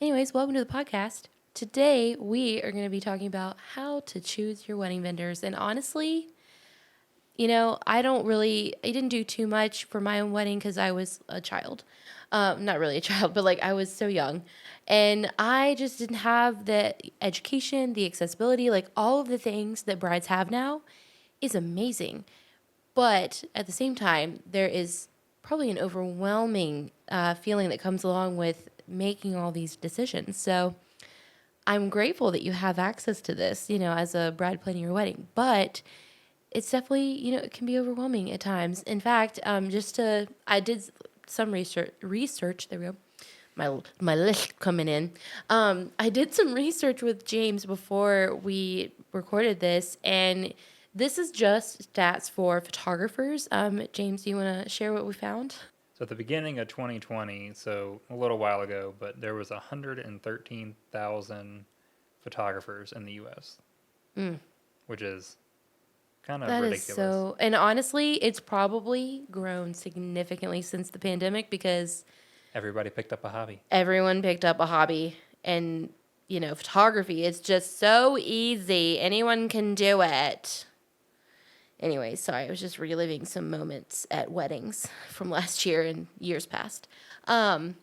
Anyways, welcome to the podcast. Today, we are going to be talking about how to choose your wedding vendors. And honestly, I didn't do too much for my own wedding because I was a child. Not really a child, but I was so young. And I just didn't have the education, the accessibility, all of the things that brides have now is amazing. But at the same time, there is probably an overwhelming feeling that comes along with making all these decisions. So I'm grateful that you have access to this, as a bride planning your wedding. But it's definitely, it can be overwhelming at times. In fact, I did some research. There we go. My list coming in. I did some research with James before we recorded this, and this is just stats for photographers. James, do you want to share what we found? So at the beginning of 2020, so a little while ago, but there was 113,000 photographers in the U.S., which is kind of That is ridiculous. so, and honestly, it's probably grown significantly since the pandemic because Everybody picked up a hobby. everyone picked up a hobby and, photography is just so easy. Anyone can do it. Anyway, sorry, I was just reliving some moments at weddings from last year and years past. But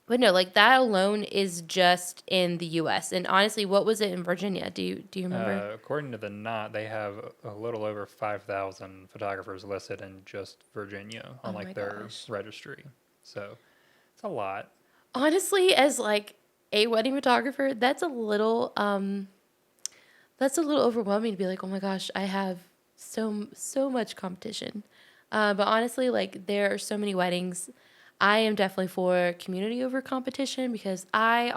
no, that alone is just in the U.S. And honestly, what was it in Virginia? Do you remember? According to the Knot, they have a little over 5,000 photographers listed in just Virginia Oh on my their gosh. registry. So it's a lot. Honestly, as a wedding photographer, that's a little overwhelming to be like, oh my gosh, I have so much competition. But honestly, there are so many weddings. I am definitely for community over competition because I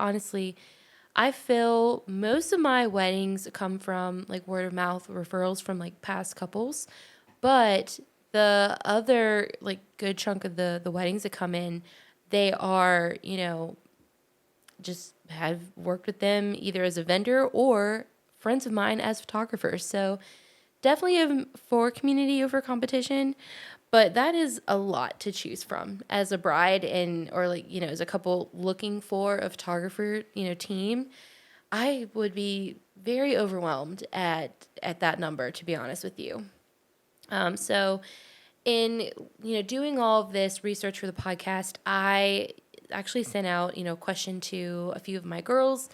feel most of my weddings come from word of mouth referrals from past couples, but the other good chunk of the weddings that come in, they are just have worked with them either as a vendor or friends of mine as photographers. So definitely for community over competition, but that is a lot to choose from as a bride and or as a couple looking for a photographer, team. I would be very overwhelmed at that number, to be honest with you. So in doing all of this research for the podcast, I actually sent out a question to a few of my girls,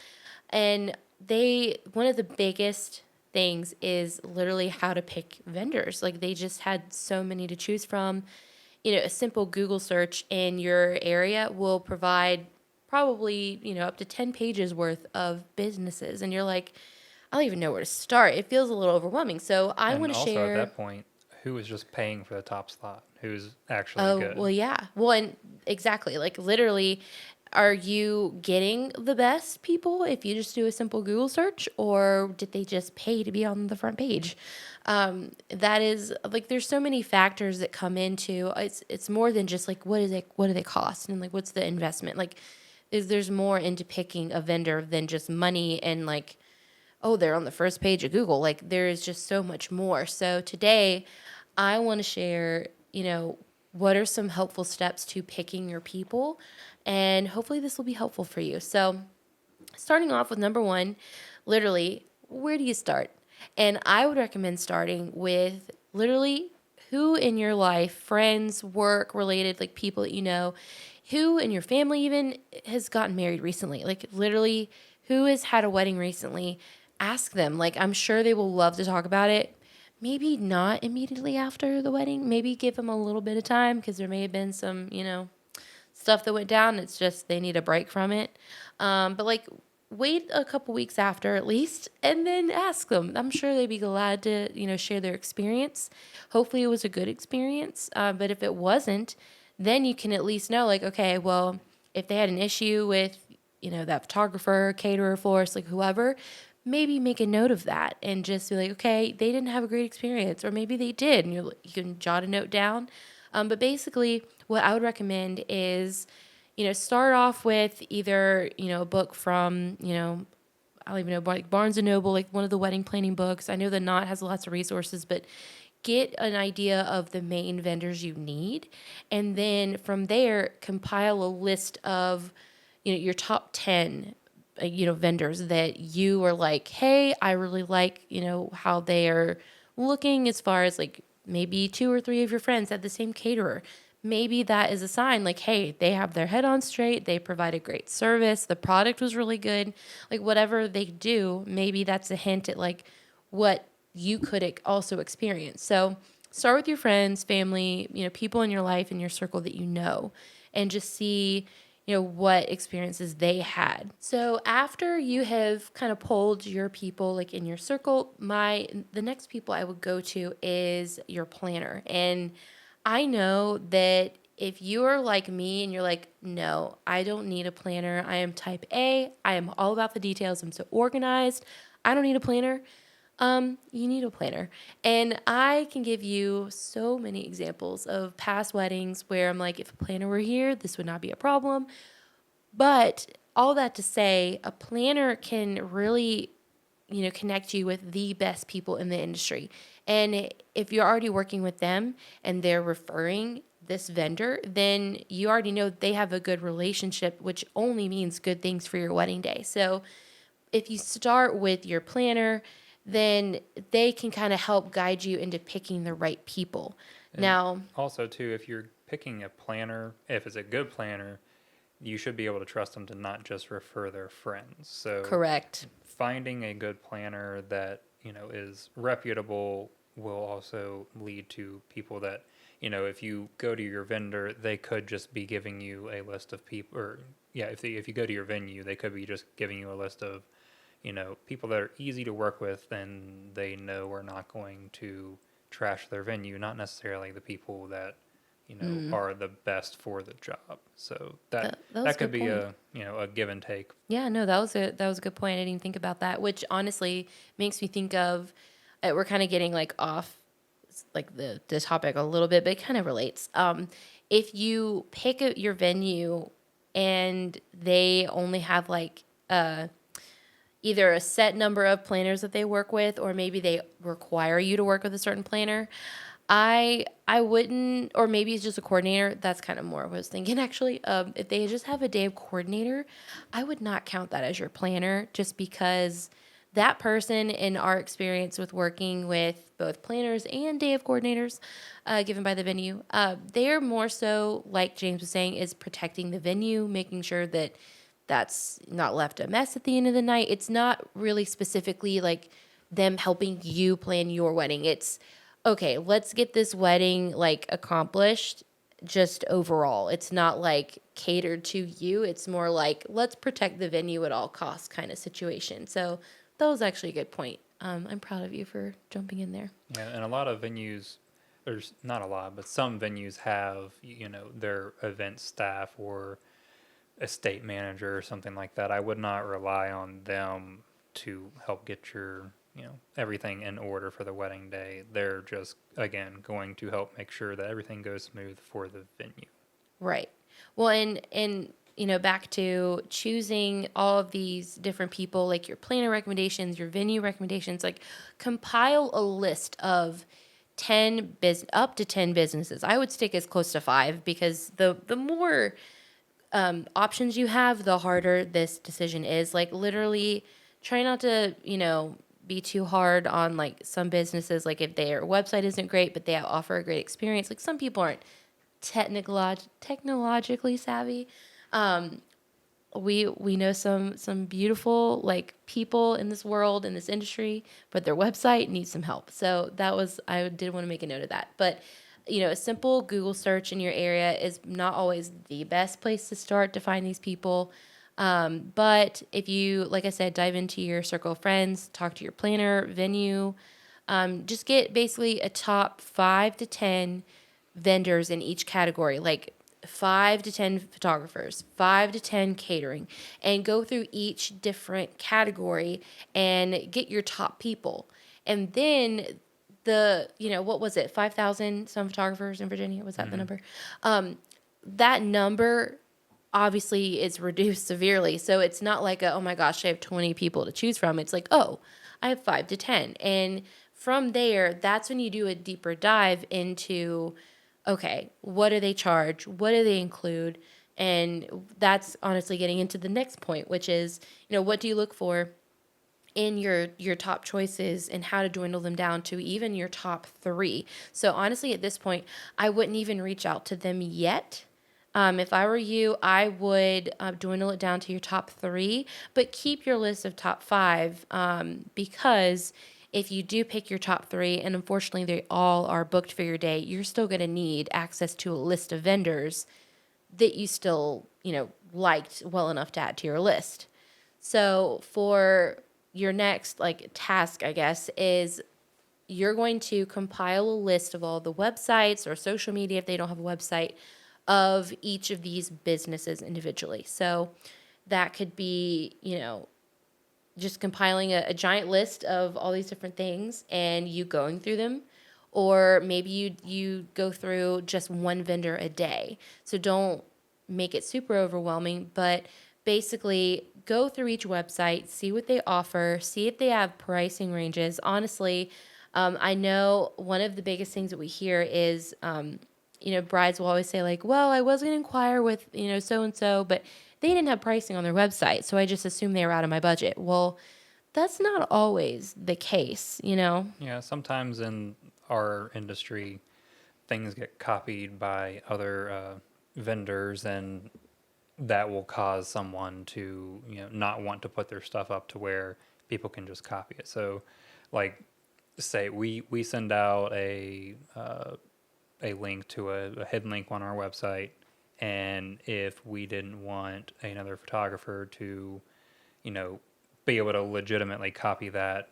and they one of the biggest things is literally how to pick vendors. They just had so many to choose from. A simple Google search in your area will provide probably up to 10 pages worth of businesses, and you're like, I don't even know where to start. It feels a little overwhelming. So I And want to also at share. that point, who is just paying for the top slot? Who's actually Oh, good? well, yeah. Well, and exactly. Literally, are you getting the best people if you just do a simple Google search, or did they just pay to be on the front page? That is there's so many factors that come into it's more than just what do they cost and what's the investment? There's more into picking a vendor than just money and oh, they're on the first page of Google. There is just so much more. So today, I want to share, what are some helpful steps to picking your people, and hopefully this will be helpful for you. So, starting off with number one, literally, where do you start? And I would recommend starting with literally who in your life, friends, work related, people that you know, who in your family even has gotten married recently. Literally, who has had a wedding recently? Ask them. I'm sure they will love to talk about it. Maybe not immediately after the wedding. Maybe give them a little bit of time because there may have been some, stuff that went down. It's just they need a break from it. But wait a couple weeks after at least and then ask them. I'm sure they'd be glad to, share their experience. Hopefully it was a good experience. But if it wasn't, then you can at least know okay, well, if they had an issue with, that photographer, caterer, florist, whoever, maybe make a note of that and just be okay, they didn't have a great experience, or maybe they did, and you can jot a note down. But basically, what I would recommend is, start off with either, a book from, I don't even know, Barnes and Noble, one of the wedding planning books. I know the Knot has lots of resources, but get an idea of the main vendors you need. And then from there, compile a list of, your top 10 vendors that you are like, hey, I really like, how they are looking, as far as like maybe two or three of your friends had the same caterer. Maybe that is a sign like, hey, they have their head on straight. They provided great service. The product was really good. Like whatever they do, maybe that's a hint at like what you could also experience. So start with your friends, family, people in your life, in your circle that and just see what experiences they had. So after you have kind of polled your people like in your circle, the next people I would go to is your planner. And I know that if you are like me and you're like, no, I don't need a planner. I am type A. I am all about the details. I'm so organized. I don't need a planner. You need a planner. And I can give you so many examples of past weddings where I'm like, if a planner were here, this would not be a problem. But all that to say, a planner can really, connect you with the best people in the industry. And if you're already working with them and they're referring this vendor, then you already know they have a good relationship, which only means good things for your wedding day. So if you start with your planner, then they can kind of help guide you into picking the right people. And Now, also, too, if you're picking a planner, if it's a good planner, you should be able to trust them to not just refer their friends. So correct. finding a good planner that, is reputable will also lead to people that, if you go to your vendor, they could just be giving you a list of people, or yeah, if you go to your venue, they could be just giving you a list of, people that are easy to work with and they know are not going to trash their venue, not necessarily the people that, are the best for the job. So That was that a could good be point. a give and take. Yeah, no, that was a good point. I didn't think about that, which honestly makes me think of we're kind of getting like off like the topic a little bit, but it kind of relates. If you pick your venue and they only have like either a set number of planners that they work with, or maybe they require you to work with a certain planner, I wouldn't, or maybe it's just a coordinator. That's kind of more what I was thinking actually. If they just have a day of coordinator, I would not count that as your planner, just because that person, in our experience with working with both planners and day of coordinators given by the venue, they're more so, like James was saying, is protecting the venue, making sure that that's not left a mess at the end of the night. It's not really specifically like them helping you plan your wedding. It's okay, let's get this wedding like accomplished just overall. It's not like catered to you. It's more like let's protect the venue at all costs kind of situation. So that was actually a good point. I'm proud of you for jumping in there. Yeah, and a lot of venues, not a lot, but some venues have, their event staff or estate manager or something like that. I would not rely on them to help get your, everything in order for the wedding day. They're just, again, going to help make sure that everything goes smooth for the venue. Right. Well, and back to choosing all of these different people, like your planner recommendations, your venue recommendations, like compile a list of up to 10 businesses. I would stick as close to 5, because the more options you have, the harder this decision is. Like literally try not to, be too hard on like some businesses. Like if their website isn't great, but they offer a great experience. Like some people aren't technologically savvy. We know some beautiful like people in this world, in this industry, but their website needs some help. So I did want to make a note of that. But a simple Google search in your area is not always the best place to start to find these people. But if you, like I said, dive into your circle of friends, talk to your planner, venue, just get basically a top 5 to 10 vendors in each category, like 5 to 10 photographers, 5 to 10 catering, and go through each different category and get your top people. And then what was it, 5,000 some photographers in Virginia? Was that the number? That number obviously is reduced severely. So it's not like oh my gosh, I have 20 people to choose from. It's like, oh, I have 5 to 10. And from there, that's when you do a deeper dive into, okay, what do they charge? What do they include? And that's honestly getting into the next point, which is, what do you look for in your top choices and how to dwindle them down to even your top three. So honestly, at this point, I wouldn't even reach out to them yet. If I were you, I would dwindle it down to your top three, but keep your list of top five, because if you do pick your top three, and unfortunately they all are booked for your day, you're still going to need access to a list of vendors that you still, liked well enough to add to your list. So for your next task, I guess, is you're going to compile a list of all the websites or social media if they don't have a website of each of these businesses individually. So that could be, just compiling a giant list of all these different things and you going through them. Or maybe you go through just one vendor a day. So don't make it super overwhelming, but basically go through each website, see what they offer, see if they have pricing ranges. Honestly, I know one of the biggest things that we hear is, brides will always say like, well, I was going to inquire with, so and so, but they didn't have pricing on their website. So I just assumed they were out of my budget. Well, that's not always the case. Yeah, sometimes in our industry, things get copied by other vendors, and that will cause someone to not want to put their stuff up to where people can just copy it. So, like, say we send out a link to a hidden link on our website, and if we didn't want another photographer to be able to legitimately copy that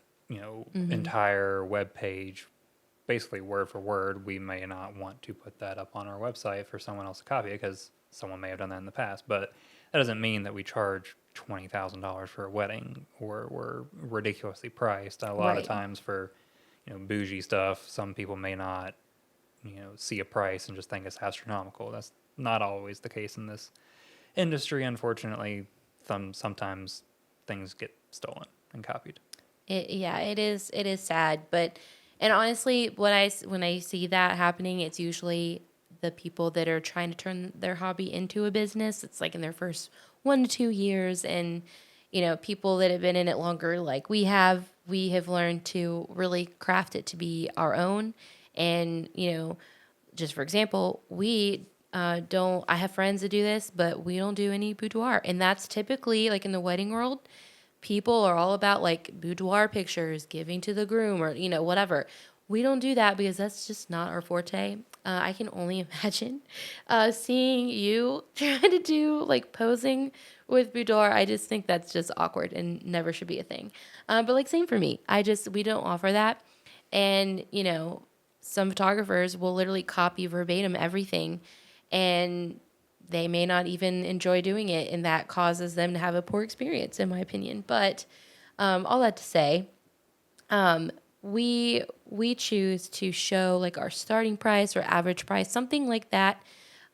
entire web page basically word for word, we may not want to put that up on our website for someone else to copy it, because someone may have done that in the past. But that doesn't mean that we charge $20,000 for a wedding, or we're ridiculously priced. A lot of Right. times for bougie stuff, some people may not see a price and just think it's astronomical. That's not always the case in this industry, unfortunately. Sometimes things get stolen and copied. Yeah, it is. It is sad, but and honestly, when I see that happening, it's usually the people that are trying to turn their hobby into a business. It's like in their first 1 to 2 years, and people that have been in it longer, like we have learned to really craft it to be our own, and just for example, we don't. I have friends that do this, but we don't do any boudoir, and that's typically like in the wedding world people are all about like boudoir pictures, giving to the groom, or whatever. We don't do that because that's just not our forte. I can only imagine seeing you trying to do like posing with boudoir. I just think that's just awkward and never should be a thing. But like same for me. We don't offer that, and some photographers will literally copy verbatim everything, and they may not even enjoy doing it, and that causes them to have a poor experience, in my opinion. But all that to say, we choose to show like our starting price or average price, something like that.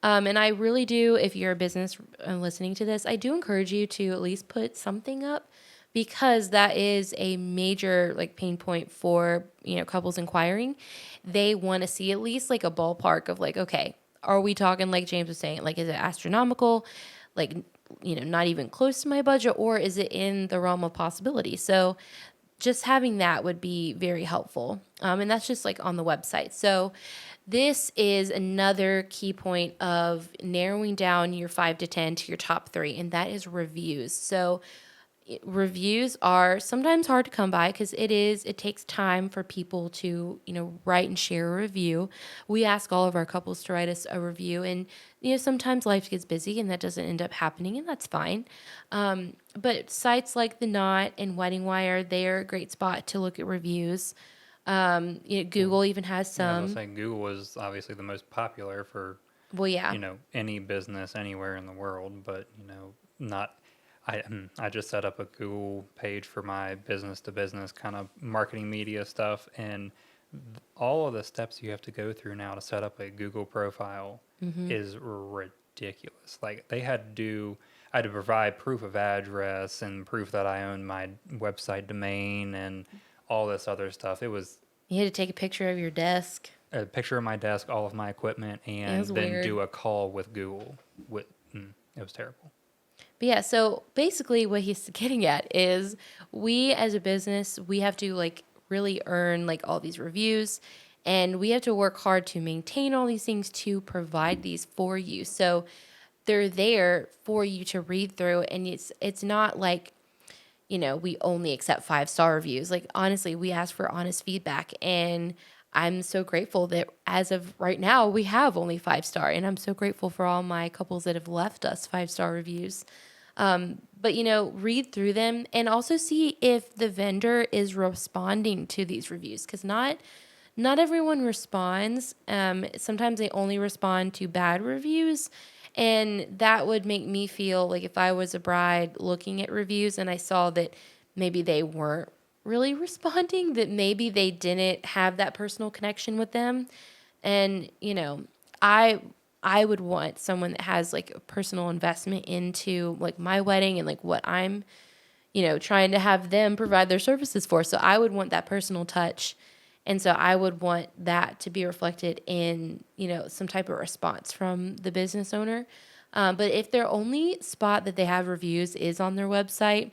And I really do, if you're a business listening to this, I do encourage you to at least put something up, because that is a major like pain point for couples inquiring. They want to see at least like a ballpark of like, okay, are we talking like James was saying, like is it astronomical, like not even close to my budget, or is it in the realm of possibility? So just having that would be very helpful. And that's just like on the website. So this is another key point of narrowing down your 5 to 10 to your top three, and that is reviews. So reviews are sometimes hard to come by because it takes time for people to write and share a review. We ask all of our couples to write us a review, and sometimes life gets busy and that doesn't end up happening, and that's fine. But sites like The Knot and Wedding Wire, they're a great spot to look at reviews. Google even has Yeah, as I was some. saying, Google is obviously the most popular for Well, yeah. any business anywhere in the world, but not. I just set up a Google page for my business to business kind of marketing media stuff, and all of the steps you have to go through now to set up a Google profile is ridiculous. Like I had to provide proof of address and proof that I own my website domain and all this other stuff. It was You had to take a picture of your desk. a picture of my desk, all of my equipment, It and was then weird. do a call with Google. With It was terrible. But yeah, so basically what he's getting at is we as a business, we have to like really earn like all these reviews, and we have to work hard to maintain all these things to provide these for you. So they're there for you to read through, and it's not like, we only accept 5-star reviews. Like, honestly, we ask for honest feedback. And I'm so grateful that as of right now, we have only 5-star. And I'm so grateful for all my couples that have left us 5-star reviews. But, read through them and also see if the vendor is responding to these reviews. Because not everyone responds. Sometimes they only respond to bad reviews. And that would make me feel like if I was a bride looking at reviews and I saw that maybe they weren't really responding, that maybe they didn't have that personal connection with them. And, I would want someone that has like a personal investment into like my wedding and like what I'm, trying to have them provide their services for. So I would want that personal touch. And so I would want that to be reflected in, some type of response from the business owner. But if their only spot that they have reviews is on their website,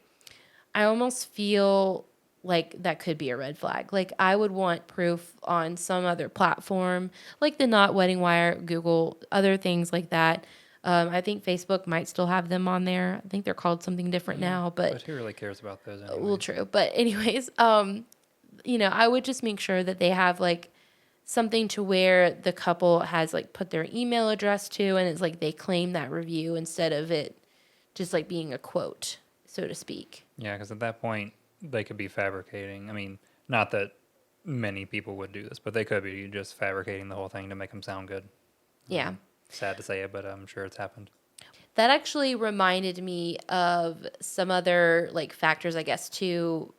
I almost feel like that could be a red flag. Like I would want proof on some other platform, like the Not Wedding Wire, Google, other things like that. I think Facebook might still have them on there. I think they're called something different now, But who really cares about those well, anyway? true. But anyways, I would just make sure that they have like something to where the couple has like put their email address to, and it's like they claim that review instead of it just like being a quote, so to speak. Yeah, because at that point, they could be fabricating. I mean, not that many people would do this, but they could be just fabricating the whole thing to make them sound good. Yeah. Sad to say it, but I'm sure it's happened. That actually reminded me of some other like factors, I guess, to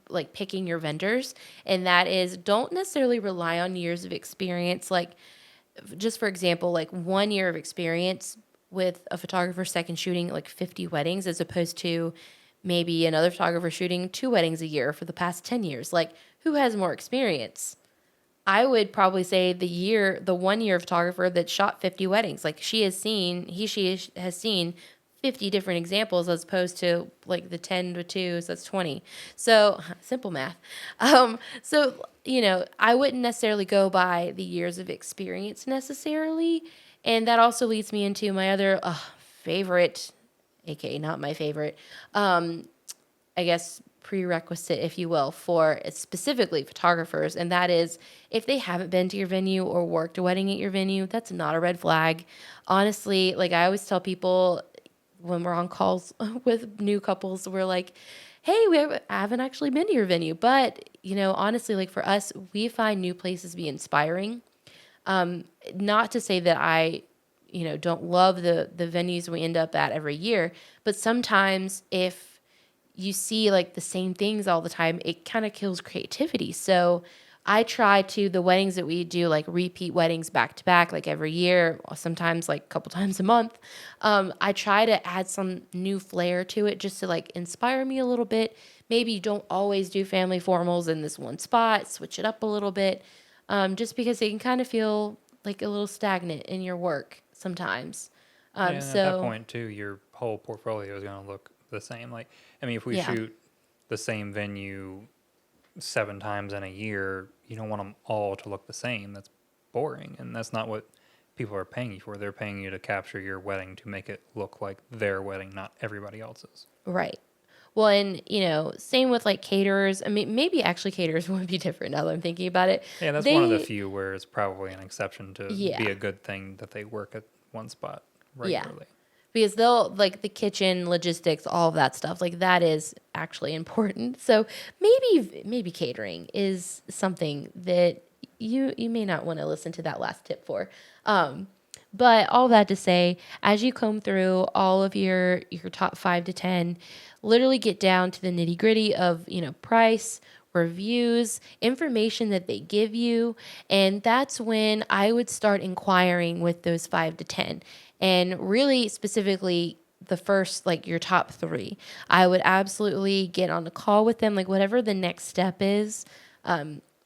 like picking your vendors. And that is, don't necessarily rely on years of experience. Like, just for example, like 1 year of experience with a photographer second shooting like 50 weddings, as opposed to maybe another photographer shooting 2 weddings a year for the past 10 years. Like, who has more experience? I would probably say the 1 year photographer that shot 50 weddings. Like, she has seen 50 different examples as opposed to like the 10 to 2, so that's 20. So simple math. So, I wouldn't necessarily go by the years of experience necessarily. And that also leads me into my other favorite, aka not my favorite, I guess, prerequisite, if you will, for specifically photographers. And that is, if they haven't been to your venue or worked a wedding at your venue, that's not a red flag. Honestly, like I always tell people when we're on calls with new couples, we're like, hey, I haven't actually been to your venue. But, honestly, like for us, we find new places to be inspiring. Not to say that I, don't love the venues we end up at every year, but sometimes if you see like the same things all the time, it kind of kills creativity. So I try to, the weddings that we do, like repeat weddings back to back, like every year, or sometimes like a couple times a month. I try to add some new flair to it just to like inspire me a little bit. Maybe you don't always do family formals in this one spot, switch it up a little bit, just because it can kind of feel like a little stagnant in your work sometimes. Yeah, and at that So point too, your whole portfolio is going to look the same. Like, I mean, if we yeah, shoot the same venue 7 times in a year, you don't want them all to look the same. That's boring, and that's not what people are paying you for. They're paying you to capture your wedding to make it look like their wedding, not everybody else's. right. Well, and same with like caterers. I mean, maybe actually caterers would be different now that I'm thinking about it. Yeah, that's one of the They, few where it's probably an exception to yeah, be a good thing that they work at one spot yeah, regularly. because they'll like the kitchen logistics, all of that stuff. Like that is actually important. So maybe catering is something that you may not want to listen to that last tip for. But all that to say, as you comb through all of your top 5 to 10, literally get down to the nitty gritty of price, reviews, information that they give you, and that's when I would start inquiring with those 5 to 10, and really specifically the first like your top 3. I would absolutely get on a call with them, like whatever the next step is.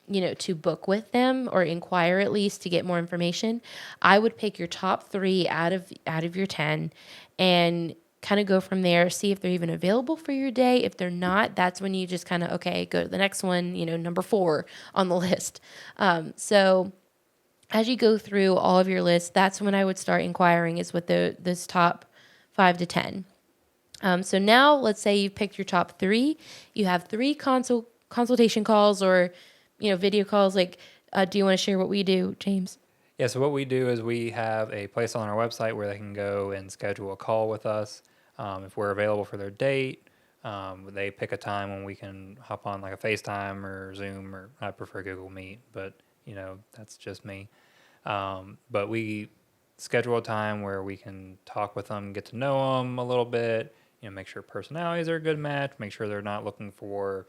to book with them or inquire at least to get more information, I would pick your top 3 out of your 10 and kind of go from there, see if they're even available for your day. If they're not, that's when you just kind of, okay, go to the next one, number 4 on the list. So as you go through all of your lists, that's when I would start inquiring is with this top 5 to 10. So now let's say you've picked your top 3. You have 3 consultation calls or, video calls. Like, do you want to share what we do, James? Yeah, so what we do is we have a place on our website where they can go and schedule a call with us. If we're available for their date, they pick a time when we can hop on like a FaceTime or Zoom, or I prefer Google Meet, but that's just me. But we schedule a time where we can talk with them, get to know them a little bit, make sure personalities are a good match, make sure they're not looking for,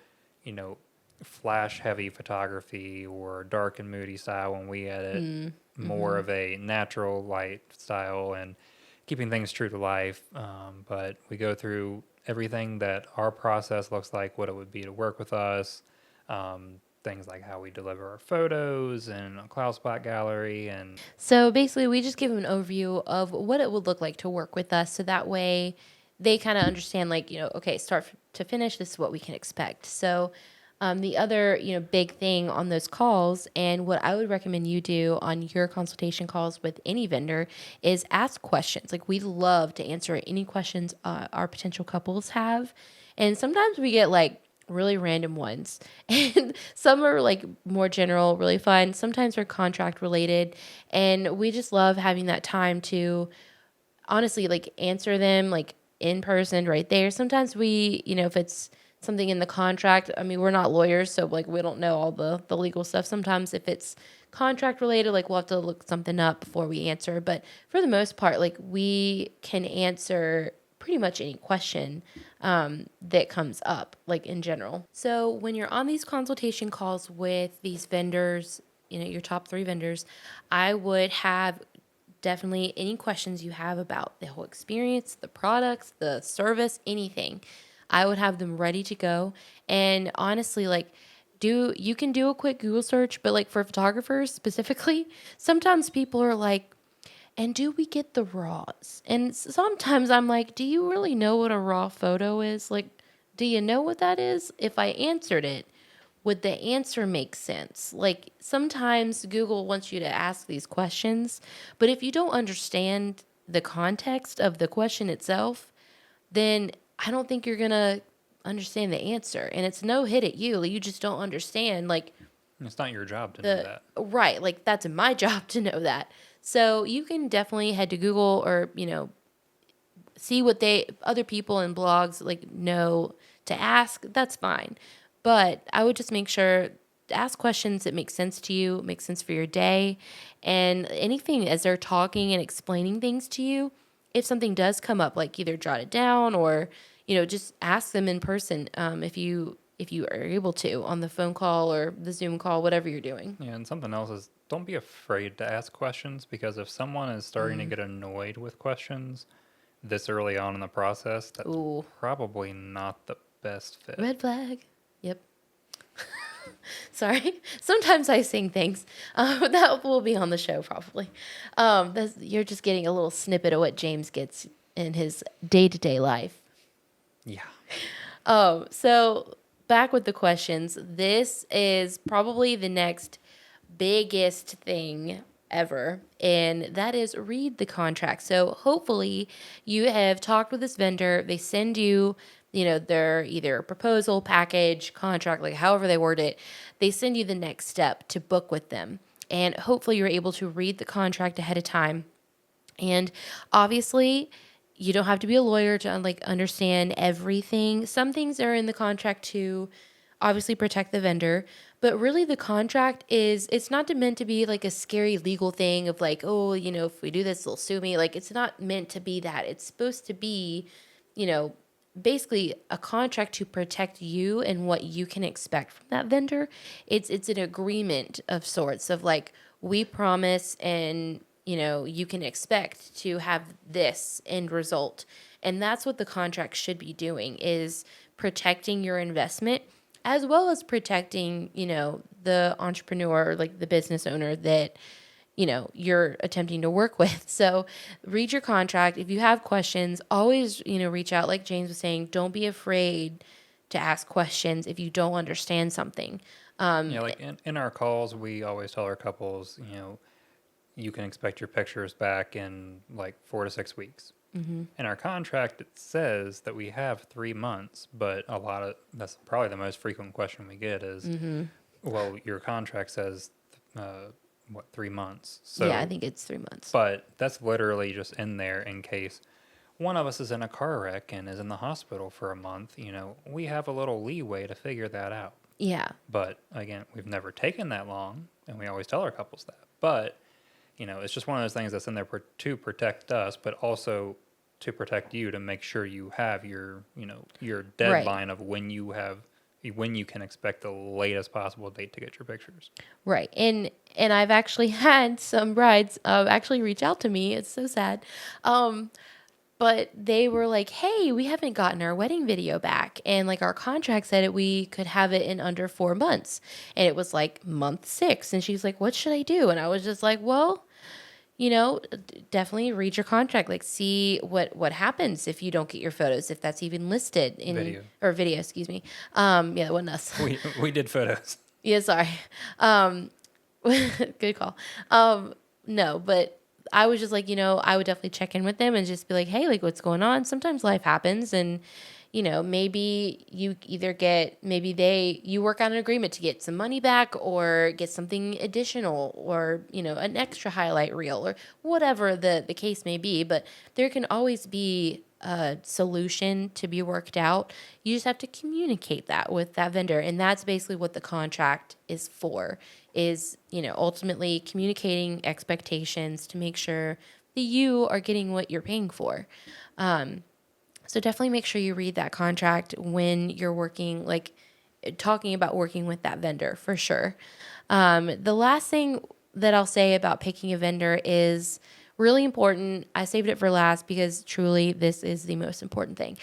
flash heavy photography or dark and moody style when we edit more of a natural light style and keeping things true to life. But we go through everything that our process looks like, what it would be to work with us, things like how we deliver our photos and a CloudSpot gallery. And So basically, we just give them an overview of what it would look like to work with us. So that way they kind of understand, like, okay, start to finish, this is what we can expect. So the other, big thing on those calls, and what I would recommend you do on your consultation calls with any vendor, is ask questions. Like, we love to answer any questions our potential couples have. And sometimes we get like really random ones. And some are like more general, really fun. Sometimes they're contract related. And we just love having that time to honestly like answer them like in person right there. Sometimes we, if it's something in the contract, I mean, we're not lawyers, so like we don't know all the legal stuff. Sometimes if it's contract related, like we'll have to look something up before we answer. But for the most part, like we can answer pretty much any question that comes up, like in general. So when you're on these consultation calls with these vendors, your top 3 vendors, I would have definitely any questions you have about the whole experience, the products, the service, anything. I would have them ready to go. And honestly, like, you can do a quick Google search, but like for photographers specifically, sometimes people are like, and do we get the raws? And sometimes I'm like, do you really know what a raw photo is? Like, do you know what that is? If I answered it, would the answer make sense? Like, sometimes Google wants you to ask these questions, but if you don't understand the context of the question itself, then I don't think you're going to understand the answer. And it's no hit at you. Like, you just don't understand. Like, it's not your job to know that. right. Like, that's my job to know that. So you can definitely head to Google or, see what other people in blogs like know to ask. That's fine. But I would just make sure to ask questions that make sense to you, make sense for your day, and anything as they're talking and explaining things to you. If something does come up, like either jot it down or just ask them in person if you are able to on the phone call or the Zoom call, whatever you're doing. Yeah, and something else is don't be afraid to ask questions, because if someone is starting to get annoyed with questions this early on in the process, that's Ooh, probably not the best fit. red flag. Yep. Sorry. Sometimes I sing things. That will be on the show probably. You're just getting a little snippet of what James gets in his day-to-day life. Yeah. So back with the questions. This is probably the next biggest thing ever, and that is read the contract. So hopefully you have talked with this vendor. They send you, their either proposal, package, contract, like however they word it. They send you the next step to book with them. And hopefully you're able to read the contract ahead of time. And obviously, you don't have to be a lawyer to like understand everything. Some things are in the contract to obviously protect the vendor, but really the contract it's not meant to be like a scary legal thing of like, oh, if we do this, they'll sue me. Like, it's not meant to be that. It's supposed to be, basically a contract to protect you and what you can expect from that vendor. It's an agreement of sorts of like, we promise and you can expect to have this end result. And that's what the contract should be doing, is protecting your investment as well as protecting, the entrepreneur or like the business owner that, you're attempting to work with. So read your contract. If you have questions, always, reach out. Like James was saying, don't be afraid to ask questions if you don't understand something. Yeah, like in our calls, we always tell our couples, you can expect your pictures back in like 4 to 6 weeks. In our contract, it says that we have 3 months, but that's probably the most frequent question we get is, well, your contract says, 3 months. Yeah, I So, think it's 3 months. but that's literally just in there in case one of us is in a car wreck and is in the hospital for a month. We have a little leeway to figure that out. Yeah. But again, we've never taken that long, and we always tell our couples that. But it's just one of those things that's in there to protect us, but also to protect you to make sure you have your deadline of when you can expect the latest possible date to get your pictures. Right. And I've actually had some brides actually reach out to me. It's so sad. But they were like, "Hey, we haven't gotten our wedding video back." And like our contract said it we could have it in under 4 months. And it was like month 6 and she's like, "What should I do?" And I was just like, "Well, definitely read your contract. Like, see what happens if you don't get your photos, if that's even listed in Video. or video, excuse me. Yeah, that wasn't us. We did photos. Yeah, sorry. Good call. No, but I was just like, I would definitely check in with them and just be like, hey, like, what's going on? Sometimes life happens, and maybe you either you work out an agreement to get some money back or get something additional or, an extra highlight reel or whatever the case may be. But there can always be a solution to be worked out. You just have to communicate that with that vendor. And that's basically what the contract is for, is, ultimately communicating expectations to make sure that you are getting what you're paying for. So definitely make sure you read that contract when you're working, like talking about working with that vendor for sure. The last thing that I'll say about picking a vendor is really important. I saved it for last because truly this is the most important thing.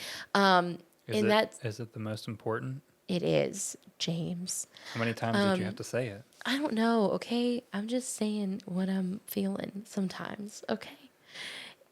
Is it the most important? It is, James. How many times did you have to say it? I don't know, okay? I'm just saying what I'm feeling sometimes, okay?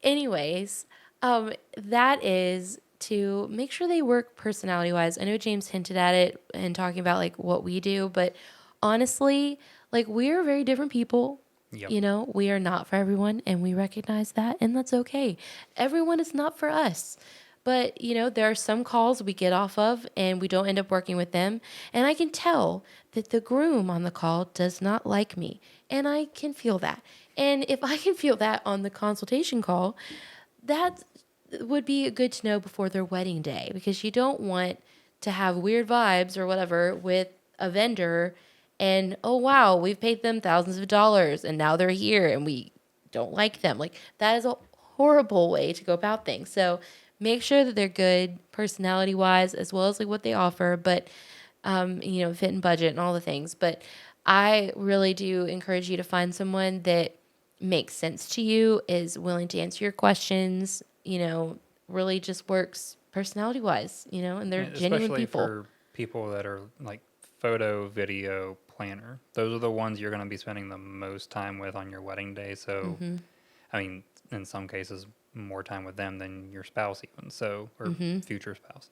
Anyways, that is to make sure they work personality wise. I know James hinted at it and talking about like what we do, but honestly, like we're very different people. Yep. We are not for everyone and we recognize that, and that's okay. Everyone is not for us. But, there are some calls we get off of and we don't end up working with them. And I can tell that the groom on the call does not like me. And I can feel that. And if I can feel that on the consultation call, that would be good to know before their wedding day, because you don't want to have weird vibes or whatever with a vendor and, oh, wow, we've paid them thousands of dollars and now they're here and we don't like them. Like, that is a horrible way to go about things. So make sure that they're good personality wise as well as like what they offer, but fit and budget and all the things. But I really do encourage you to find someone that makes sense to you, is willing to answer your questions, really just works personality wise, and they're genuine Especially people. for people that are like photo, video planner. Those are the ones you're going to be spending the most time with on your wedding day. So, I mean, in some cases, more time with them than your spouse even. So, or future spouse.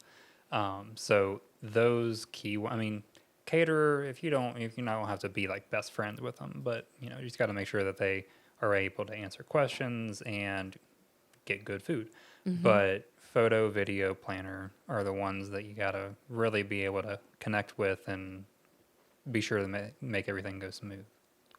So those caterer, if you don't have to be like best friends with them, but you just got to make sure that they are able to answer questions and get good food. But photo, video planner are the ones that you got to really be able to connect with and be sure to make everything go smooth.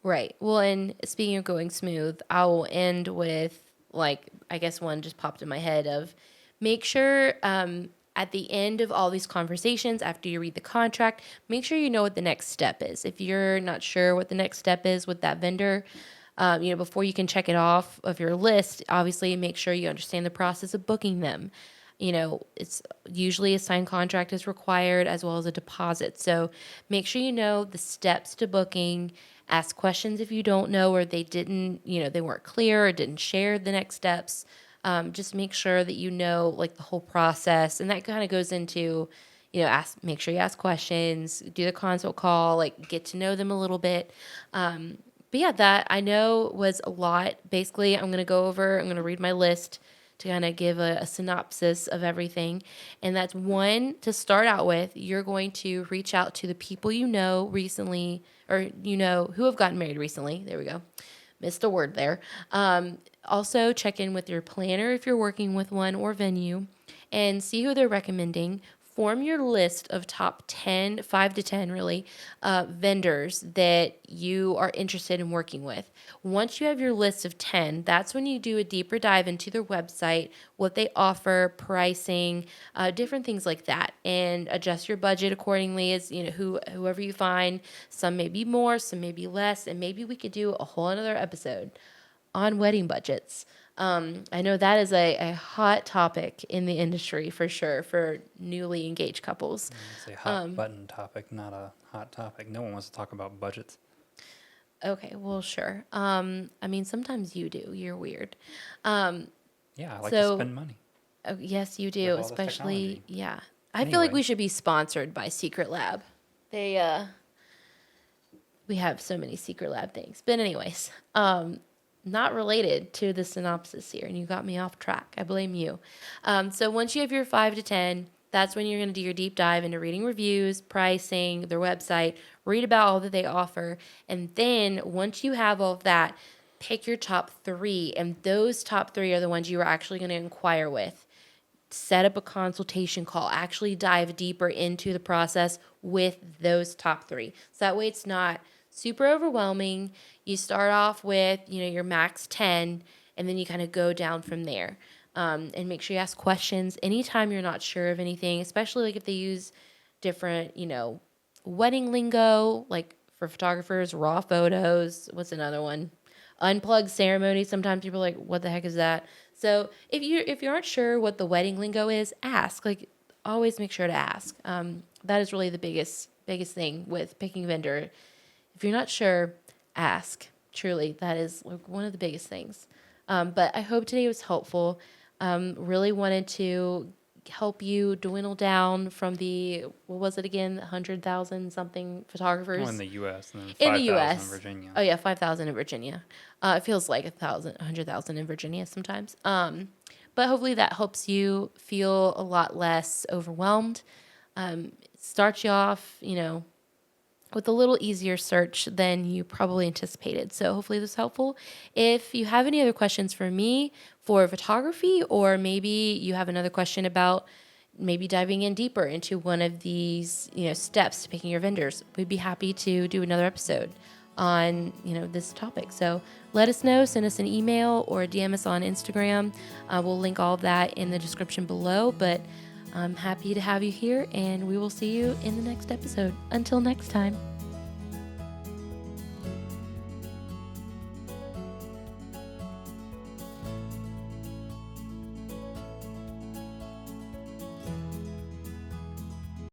Right. Well, and speaking of going smooth, I'll end with like, I guess one just popped in my head of make sure at the end of all these conversations, after you read the contract, make sure you know what the next step is. If you're not sure what the next step is with that vendor, before you can check it off of your list, obviously make sure you understand the process of booking them. It's usually a signed contract is required as well as a deposit. So make sure you know the steps to booking. Ask questions if you don't know or they didn't, they weren't clear or didn't share the next steps. Just make sure that you know like the whole process. And that kind of goes into, make sure you ask questions, do the consult call, like get to know them a little bit. But yeah, that I know was a lot. Basically, I'm going to read my list to kind of give a synopsis of everything. And that's one, to start out with, you're going to reach out to the people you know recently, or who have gotten married recently. There we go. Missed a word there. Also, check in with your planner if you're working with one or venue and see who they're recommending. Form your list of top 10, 5 to 10 really, vendors that you are interested in working with. Once you have your list of 10, that's when you do a deeper dive into their website, what they offer, pricing, different things like that, and adjust your budget accordingly as, whoever you find. Some may be more, some may be less, and maybe we could do a whole another episode on wedding budgets. I know that is a hot topic in the industry for sure for newly engaged couples. It's a hot button topic, not a hot topic. No one wants to talk about budgets. Okay, well, sure. Sometimes you do. You're weird. Yeah, I like to spend money. Yes, you do. With all this Especially, technology. yeah. I feel like Anyway. we should be sponsored by Secret Lab. We have so many Secret Lab things. But anyways, not related to the synopsis here, and you got me off track. I blame you. So once you have your 5 to 10, that's when you're going to do your deep dive into reading reviews, pricing, their website, read about all that they offer. And then once you have all of that, pick your top 3. And those top 3 are the ones you are actually going to inquire with. Set up a consultation call, actually dive deeper into the process with those top 3. So that way it's not super overwhelming. You start off with, your max 10, and then you kind of go down from there. And make sure you ask questions anytime you're not sure of anything, especially like if they use different, wedding lingo, like for photographers, raw photos. What's another one? Unplugged ceremony. Sometimes people are like, what the heck is that? So if you aren't sure what the wedding lingo is, ask. Like, always make sure to ask. That is really the biggest thing with picking a vendor. If you're not sure, ask. Truly, that is like one of the biggest things. But I hope today was helpful. Really wanted to help you dwindle down from what was it again, 100,000 something photographers? Oh, in the U.S. and then In the 5,000 U.S. in Virginia. Oh yeah, 5,000 in Virginia. It feels like 100,000 in Virginia sometimes. But hopefully that helps you feel a lot less overwhelmed. Starts you off, with a little easier search than you probably anticipated. So hopefully this is helpful. If you have any other questions for me for photography, or maybe you have another question about maybe diving in deeper into one of these, steps to picking your vendors, we'd be happy to do another episode on, this topic. So let us know, send us an email or DM us on Instagram. We'll link all of that in the description below, but I'm happy to have you here, and we will see you in the next episode. Until next time.